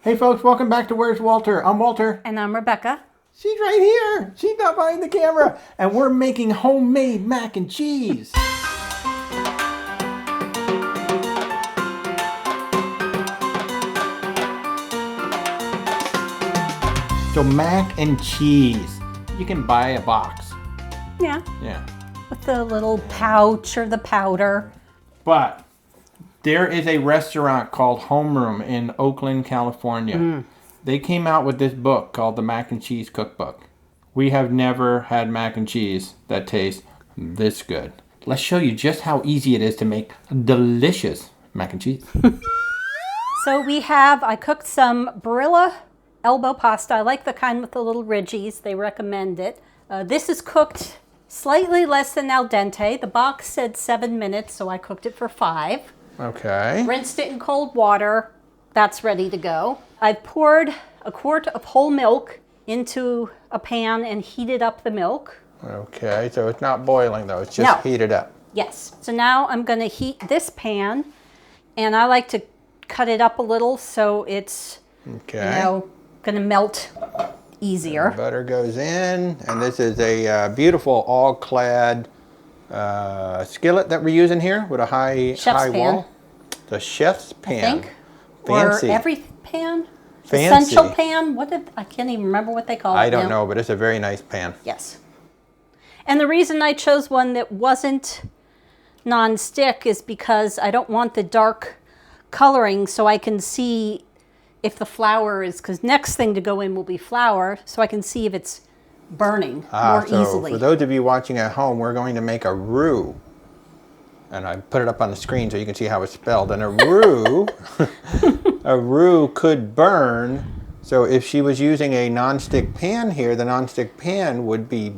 Hey folks, welcome back to Where's Walter? I'm Walter. And I'm Rebecca. She's right here. She's not behind the camera. And we're making homemade mac and cheese. So mac and cheese. You can buy a box. Yeah. Yeah. With the little pouch or the powder. But there is a restaurant called Homeroom in Oakland, California. They came out with this book called the Mac and Cheese Cookbook. We have never had mac and cheese that tastes this good. Let's show you just how easy it is to make delicious mac and cheese. So I cooked some Barilla elbow pasta. I like the kind with the little ridges. They recommend it. This is cooked slightly less than al dente. The box said 7 minutes, so I cooked it for 5. Okay. Rinsed it in cold water. That's ready to go. I've poured a quart of whole milk into a pan and heated up the milk. Okay, so it's not boiling though, it's just heated up. Yes. So now I'm going to heat this pan, and I like to cut it up a little so it's, going to melt easier. The butter goes in, and this is a beautiful all-clad skillet that we're using here with a high wall. The chef's pan. I think. Fancy. Or every pan. Fancy. Essential pan. I can't even remember what they call it. I don't know, but it's a very nice pan. Yes. And the reason I chose one that wasn't non-stick is because I don't want the dark coloring, so I can see if the flour is, because next thing to go in will be flour, so I can see if it's burning more easily. For those of you watching at home, we're going to make a roux. And I put it up on the screen so you can see how it's spelled. And a roux, a roux could burn. So if she was using a non-stick pan here, the non-stick pan would be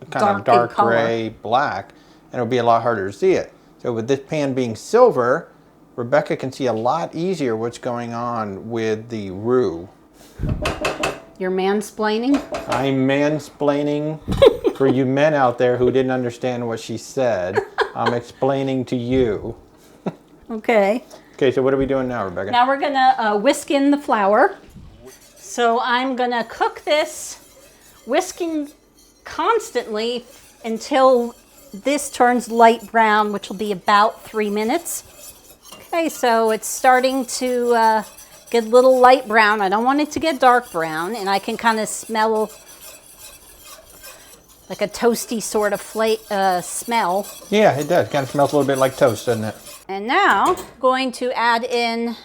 kind of dark gray, black, and it would be a lot harder to see it. So with this pan being silver, Rebecca can see a lot easier what's going on with the roux. You're mansplaining? I'm mansplaining for you men out there who didn't understand what she said. I'm explaining to you. Okay. Okay, so what are we doing now, Rebecca? Now we're gonna whisk in the flour. So I'm gonna cook this, whisking constantly until this turns light brown, which will be about 3 minutes. Okay, so it's starting to get a little light brown. I don't want it to get dark brown, and I can kind of smell like a toasty sort of smell. Yeah, it does. Kind of smells a little bit like toast, doesn't it? And now I'm going to add in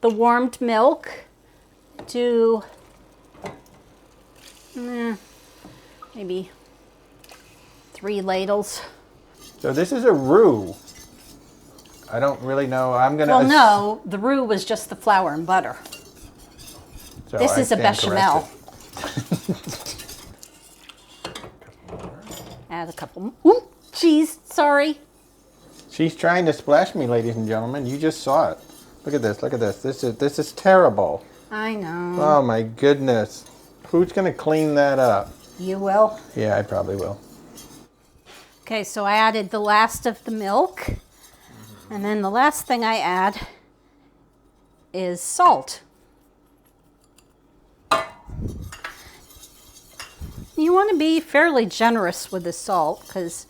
the warmed milk to maybe 3 ladles. So this is a roux. I don't really know. I'm gonna. Well, no, the roux was just the flour and butter. So this is a bechamel. Add a couple. Ooh, cheese. Sorry. She's trying to splash me, ladies and gentlemen. You just saw it. Look at this. Look at this. This is terrible. I know. Oh my goodness. Who's gonna clean that up? You will. Yeah, I probably will. Okay, so I added the last of the milk. And then the last thing I add is salt. You want to be fairly generous with the salt because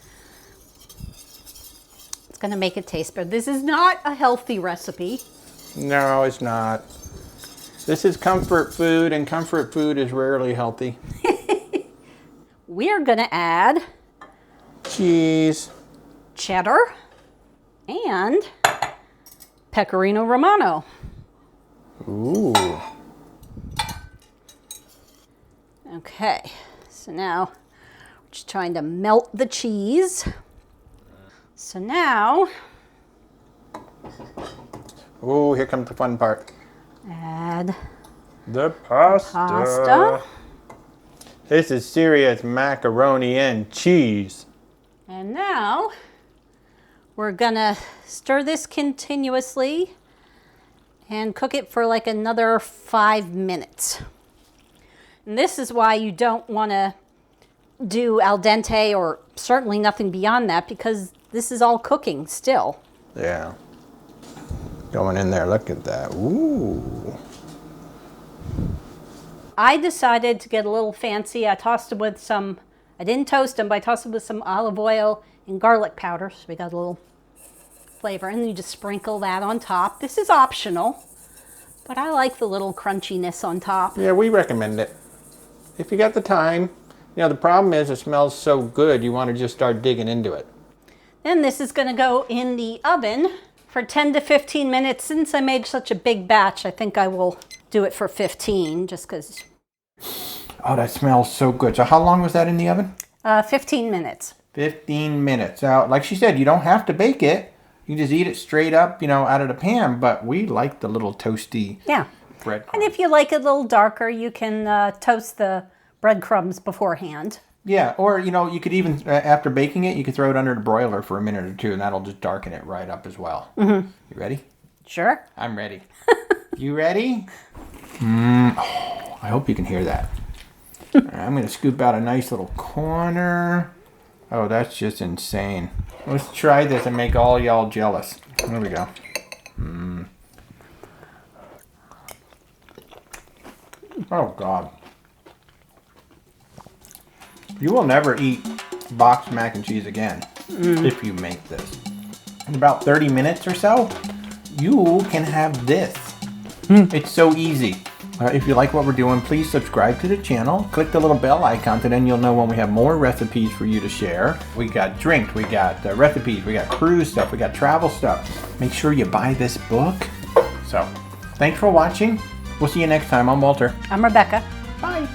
it's going to make it taste better. This is not a healthy recipe. No, it's not. This is comfort food, and comfort food is rarely healthy. We're going to add cheese, cheddar, and Pecorino Romano. Ooh. Okay, so now we're just trying to melt the cheese. So now, ooh, here comes the fun part. Add the pasta. This is serious macaroni and cheese. And now we're gonna stir this continuously and cook it for like another 5 minutes. And this is why you don't want to do al dente or certainly nothing beyond that, because this is all cooking still. Yeah. Going in there, look at that. Ooh. I decided to get a little fancy. I tossed them with some, I didn't toast them, but I tossed them with some olive oil and garlic powder. So we got a little flavor. And you just sprinkle that on top. This is optional, but I like the little crunchiness on top. Yeah, we recommend it. If you got the time. You know, the problem is it smells so good, you want to just start digging into it. Then this is going to go in the oven for 10 to 15 minutes. Since I made such a big batch, I think I will do it for 15 just because. Oh, that smells so good. So how long was that in the oven? 15 minutes. 15 minutes. Now, like she said, you don't have to bake it. You can just eat it straight up, you know, out of the pan. But we like the little toasty bread. And if you like it a little darker, you can toast the breadcrumbs beforehand. Yeah, or, you know, you could even, after baking it, you could throw it under the broiler for a minute or two, and that'll just darken it right up as well. Mm-hmm. You ready? Sure. I'm ready. You ready? Oh, I hope you can hear that. I'm going to scoop out a nice little corner. Oh, that's just insane. Let's try this and make all y'all jealous. There we go. Oh, God. You will never eat boxed mac and cheese again if you make this. In about 30 minutes or so, you can have this. It's so easy. If you like what we're doing, please subscribe to the channel. Click the little bell icon, so then you'll know when we have more recipes for you to share. We got drinks, we got recipes, we got cruise stuff, we got travel stuff. Make sure you buy this book. So, thanks for watching. We'll see you next time. I'm Walter. I'm Rebecca. Bye.